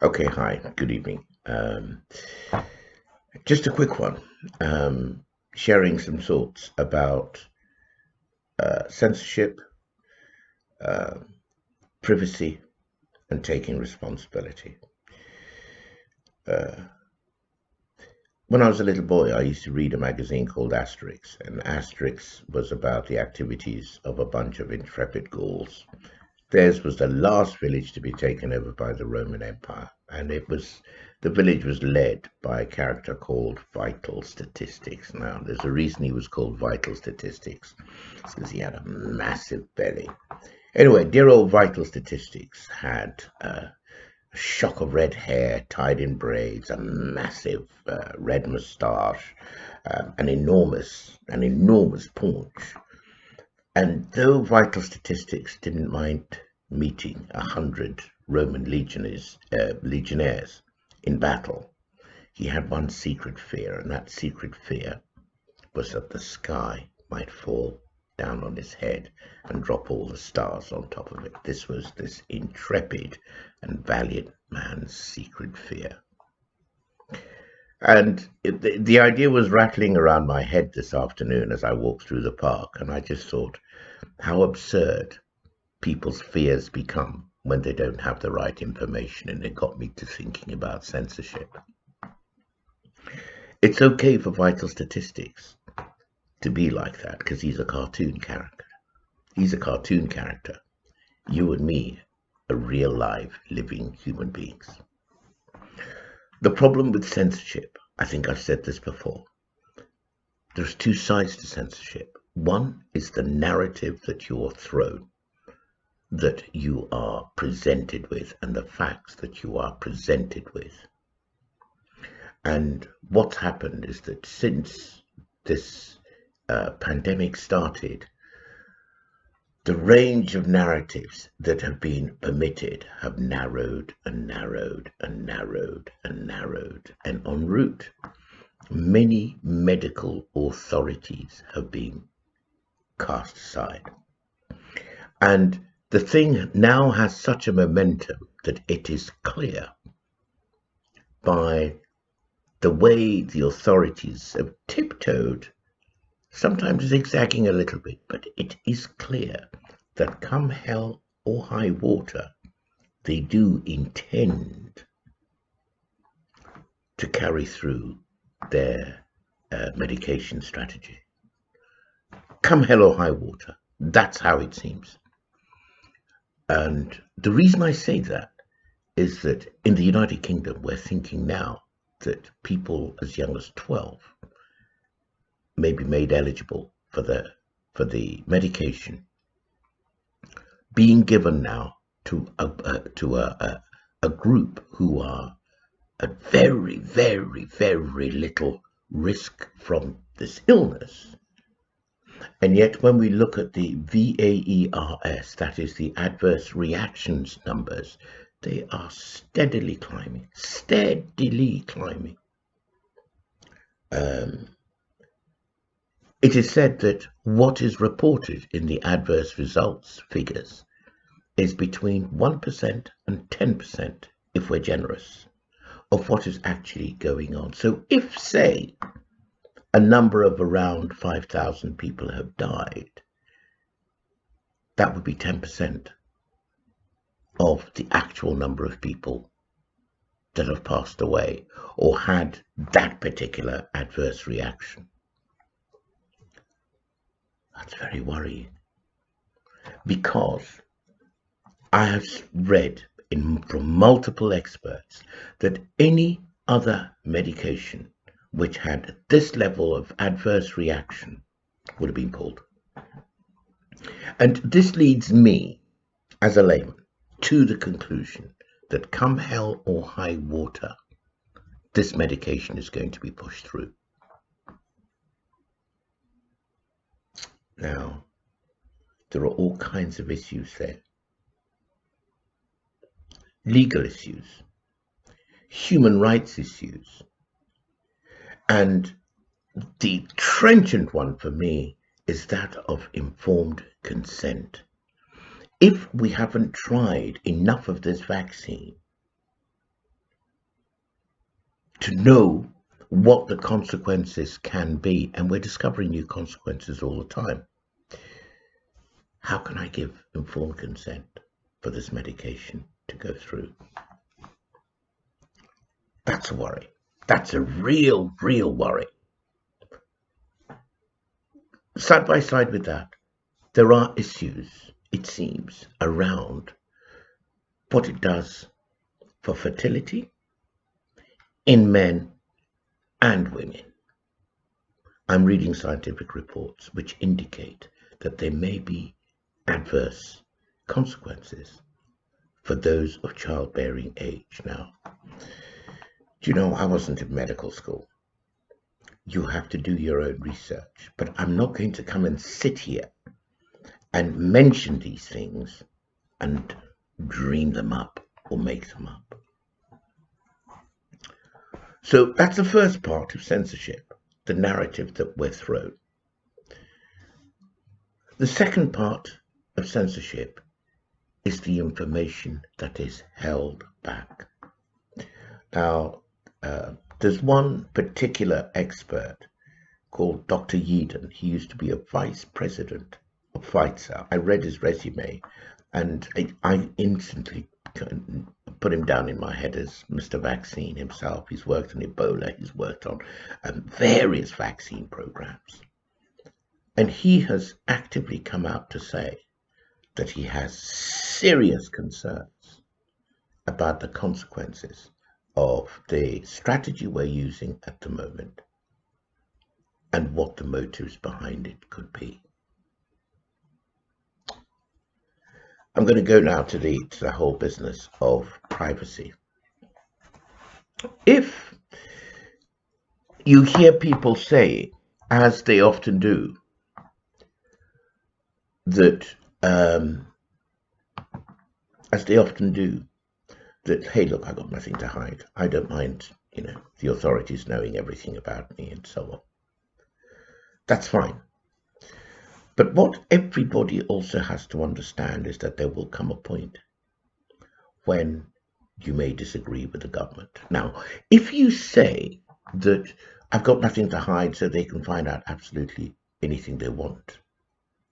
Okay, hi, good evening. Just a quick one. Sharing some thoughts about censorship, uh, privacy, and taking responsibility. Uh, when I was a little boy, I used to read a magazine called Asterix, and Asterix was about the activities of a bunch of intrepid Gauls. Theirs was the last village to be taken over by the Roman Empire, and the village was led by a character called Vital Statistics. Now, there's a reason he was called Vital Statistics, because he had a massive belly. Anyway, dear old Vital Statistics had a shock of red hair tied in braids, a massive red moustache, an enormous paunch. And though Vital Statistics didn't mind meeting 100 Roman legionnaires in battle, he had one secret fear, and that secret fear was that the sky might fall down on his head and drop all the stars on top of it. This was this intrepid and valiant man's secret fear. And the idea was rattling around my head this afternoon as I walked through the park, and I just thought, how absurd people's fears become when they don't have the right information, and it got me to thinking about censorship. It's okay for Vital Statistics to be like that because he's a cartoon character. He's a cartoon character. You and me are real live living human beings. The problem with censorship, I think I've said this before, there's two sides to censorship. One is the narrative that you're thrown, that you are presented with, and the facts that you are presented with. And what's happened is that since this pandemic started, the range of narratives that have been permitted have narrowed and narrowed and narrowed and narrowed. And en route, many medical authorities have been cast aside. And the thing now has such a momentum that it is clear by the way the authorities have tiptoed, sometimes zigzagging a little bit, but it is clear that come hell or high water, they do intend to carry through their medication strategy. Come hell or high water, that's how it seems. And the reason I say that is that in the United Kingdom, we're thinking now that people as young as 12 may be made eligible for the medication being given now to a group who are at very, very, very little risk from this illness. And yet when we look at the VAERS, that is the adverse reactions numbers, they are steadily climbing. It is said that what is reported in the adverse results figures is between 1% and 10%, if we're generous, of what is actually going on. So if, say, a number of around 5,000 people have died, that would be 10% of the actual number of people that have passed away or had that particular adverse reaction. That's very worrying, because I have read from multiple experts that any other medication which had this level of adverse reaction would have been pulled. And this leads me, as a layman, to the conclusion that come hell or high water, this medication is going to be pushed through. Now, there are all kinds of issues there. Legal issues, human rights issues, and the trenchant one for me is that of informed consent. If we haven't tried enough of this vaccine, to know what the consequences can be. And we're discovering new consequences all the time. How can I give informed consent for this medication to go through? That's a worry. That's a real worry. Side by side with that, there are issues, it seems, around what it does for fertility in men and women. I'm reading scientific reports which indicate that there may be adverse consequences for those of childbearing age. Now, do you know, I wasn't in medical school. You have to do your own research, but I'm not going to come and sit here and mention these things and dream them up or make them up. So that's the first part of censorship, the narrative that we're thrown. The second part of censorship is the information that is held back. Now, there's one particular expert called Dr. Yeadon. He used to be a vice president of Pfizer. I read his resume and I instantly put him down in my head as Mr. Vaccine himself. He's worked on Ebola, he's worked on various vaccine programs. And he has actively come out to say that he has serious concerns about the consequences of the strategy we're using at the moment and what the motives behind it could be. I'm going to go now to the whole business of privacy. If you hear people say, as they often do, that hey, look, I got nothing to hide. I don't mind, the authorities knowing everything about me and so on. That's fine. But what everybody also has to understand is that there will come a point when you may disagree with the government. Now, if you say that I've got nothing to hide so they can find out absolutely anything they want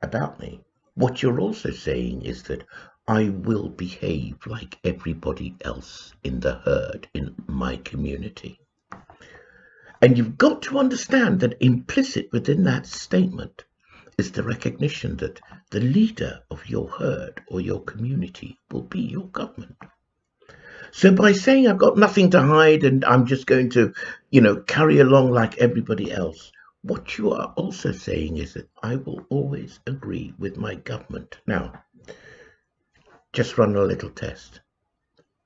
about me, what you're also saying is that I will behave like everybody else in the herd, in my community. And you've got to understand that implicit within that statement is the recognition that the leader of your herd or your community will be your government. So by saying I've got nothing to hide and I'm just going to, carry along like everybody else, what you are also saying is that I will always agree with my government. Now, just run a little test.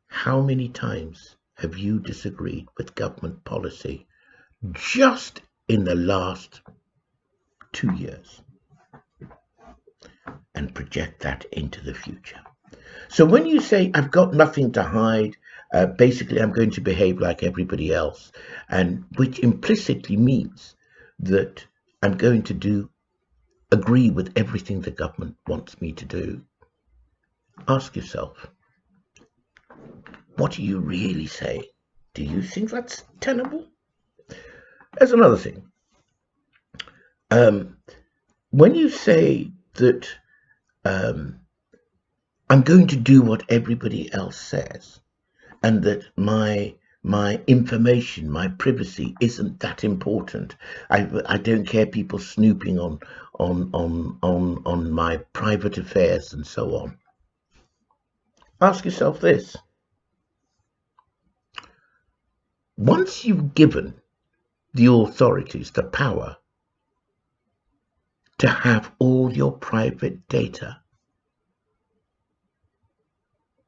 How many times have you disagreed with government policy just in the last 2 years? And project that into the future. So when you say, I've got nothing to hide, basically I'm going to behave like everybody else, and which implicitly means that I'm going to agree with everything the government wants me to do, ask yourself, what are you really saying? Do you think that's tenable? There's another thing. When you say that I'm going to do what everybody else says, and that my information, my privacy isn't that important. I don't care people snooping on my private affairs and so on. Ask yourself this. Once you've given the authorities the power to have all your private data,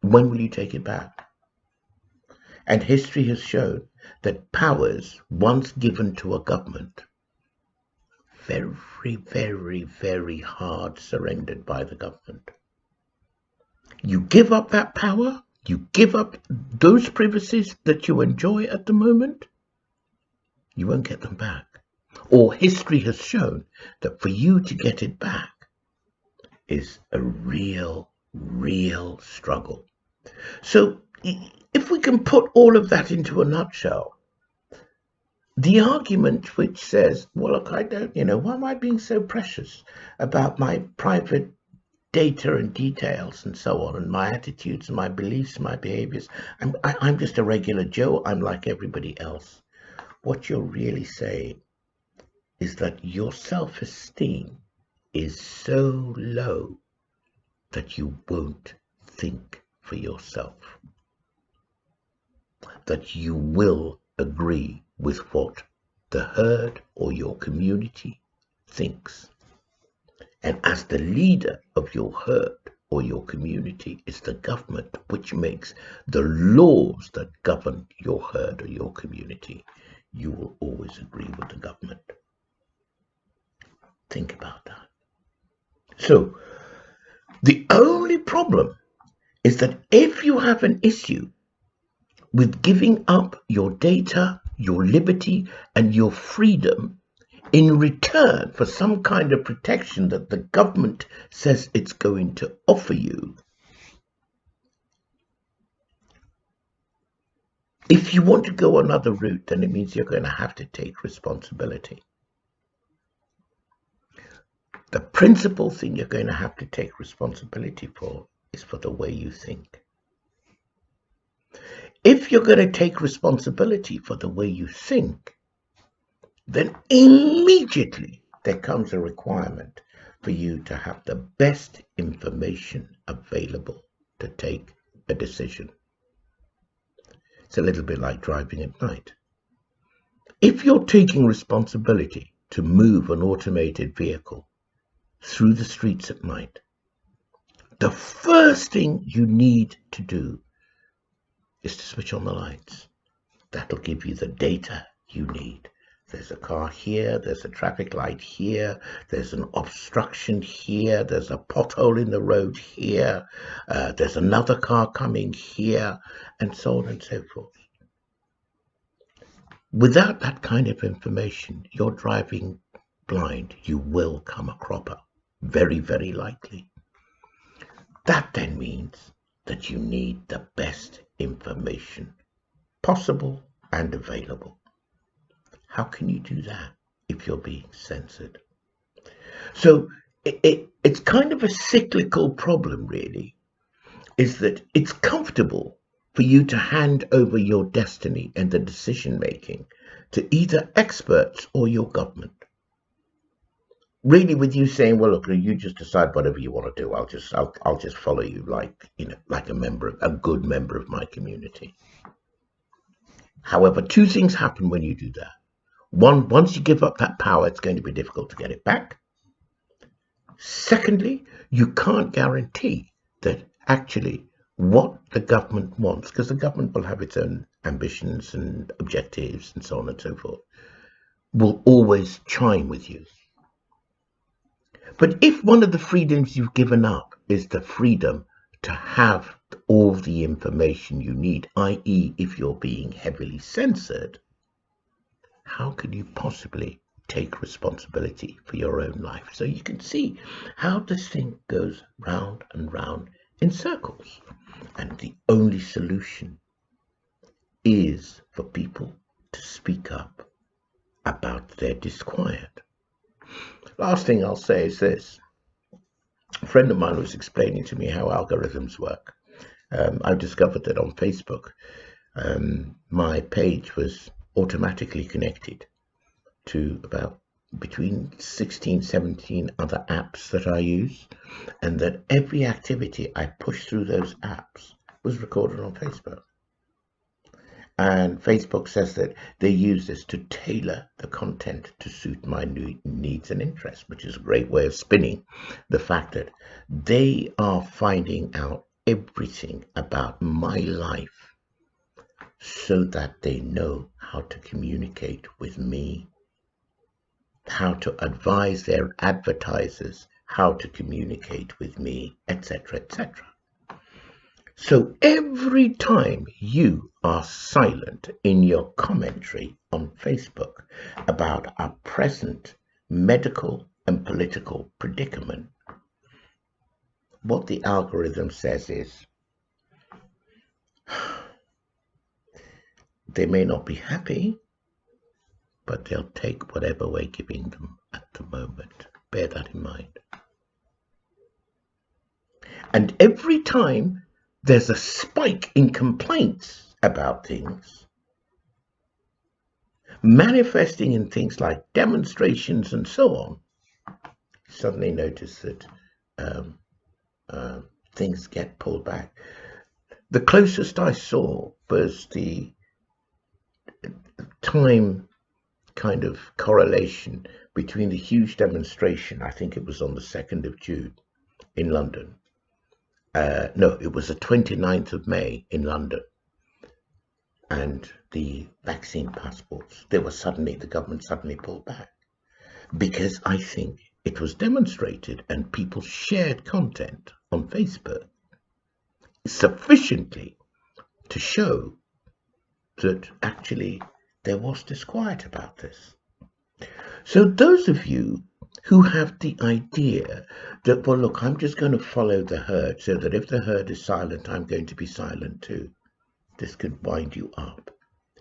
when will you take it back? And history has shown that powers once given to a government, very, very, very hard surrendered by the government. You give up that power, you give up those privacies that you enjoy at the moment, you won't get them back. Or history has shown that for you to get it back is a real struggle. So if we can put all of that into a nutshell, the argument which says, well, look, I don't, why am I being so precious about my private data and details and so on, and my attitudes and my beliefs and my behaviors? I'm just a regular Joe. I'm like everybody else. What you're really saying is that your self-esteem is so low that you won't think for yourself, that you will agree with what the herd or your community thinks. And as the leader of your herd or your community is the government, which makes the laws that govern your herd or your community, you will always agree with the government. Think about that. So the only problem is that if you have an issue with giving up your data, your liberty, and your freedom in return for some kind of protection that the government says it's going to offer you, if you want to go another route, then it means you're going to have to take responsibility. The principal thing you're going to have to take responsibility for is for the way you think. If you're going to take responsibility for the way you think, then immediately there comes a requirement for you to have the best information available to take a decision. It's a little bit like driving at night. If you're taking responsibility to move an automated vehicle through the streets at night, the first thing you need to do is to switch on the lights. That'll give you the data you need. There's a car here, there's a traffic light here, there's an obstruction here, there's a pothole in the road here, there's another car coming here, and so on and so forth. Without that kind of information, you're driving blind. You will come a cropper, very, very likely. That then means that you need the best information possible and available. How can you do that if you're being censored? So it's kind of a cyclical problem, really, is that it's comfortable for you to hand over your destiny and the decision making to either experts or your government. Really, with you saying, well, look, you just decide whatever you want to do. I'll just follow you like a good member of my community. However, two things happen when you do that. One, once you give up that power, it's going to be difficult to get it back. Secondly, you can't guarantee that actually what the government wants, because the government will have its own ambitions and objectives and so on and so forth, will always chime with you. But if one of the freedoms you've given up is the freedom to have all the information you need, i.e. if you're being heavily censored, how could you possibly take responsibility for your own life? So you can see how this thing goes round and round in circles. And the only solution is for people to speak up about their disquiet. Last thing I'll say is this. A friend of mine was explaining to me how algorithms work. I discovered that on Facebook, my page was automatically connected to about between 16, 17 other apps that I use, and that every activity I push through those apps was recorded on Facebook. And Facebook says that they use this to tailor the content to suit my needs and interests, which is a great way of spinning the fact that they are finding out everything about my life so that they know how to communicate with me, how to advise their advertisers how to communicate with me, etc., etc. So every time you are silent in your commentary on Facebook about our present medical and political predicament, what the algorithm says is, they may not be happy, but they'll take whatever we're giving them at the moment. Bear that in mind. And every time there's a spike in complaints about things, manifesting in things like demonstrations and so on, suddenly notice that things get pulled back. The closest I saw was the time kind of correlation between the huge demonstration, I think it was on the 2nd of June in London. No, it was the 29th of May in London. And the vaccine passports, the government suddenly pulled back. Because I think it was demonstrated and people shared content on Facebook sufficiently to show that actually there was disquiet about this. So those of you who have the idea that, well, look, I'm just going to follow the herd, so that if the herd is silent, I'm going to be silent too, this could wind you up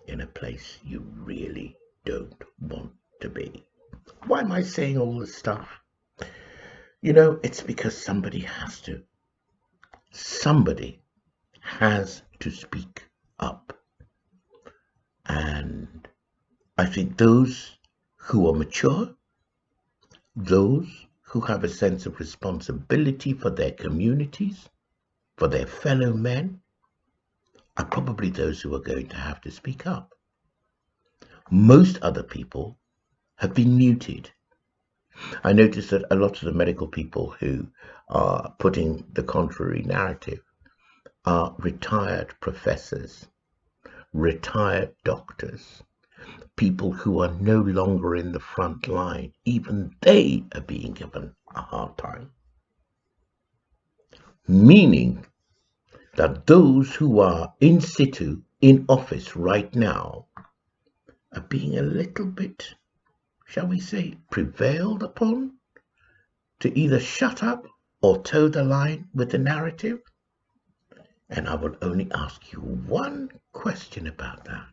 in a place you really don't want to be. Why am I saying all this stuff? You know, it's because somebody has to. Somebody has to speak up. And I think those who are mature, those who have a sense of responsibility for their communities, for their fellow men, are probably those who are going to have to speak up. Most other people have been muted. I notice that a lot of the medical people who are putting the contrary narrative are retired professors, retired doctors, people who are no longer in the front line. Even they are being given a hard time. Meaning that those who are in situ, in office right now, are being a little bit, shall we say, prevailed upon to either shut up or toe the line with the narrative. And I will only ask you one question about that.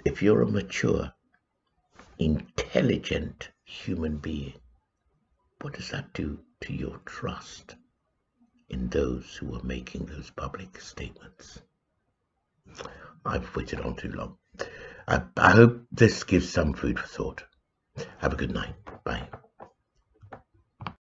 If you're a mature, intelligent human being, what does that do to your trust in those who are making those public statements? I've waited on too long. I hope this gives some food for thought. Have a good night. Bye.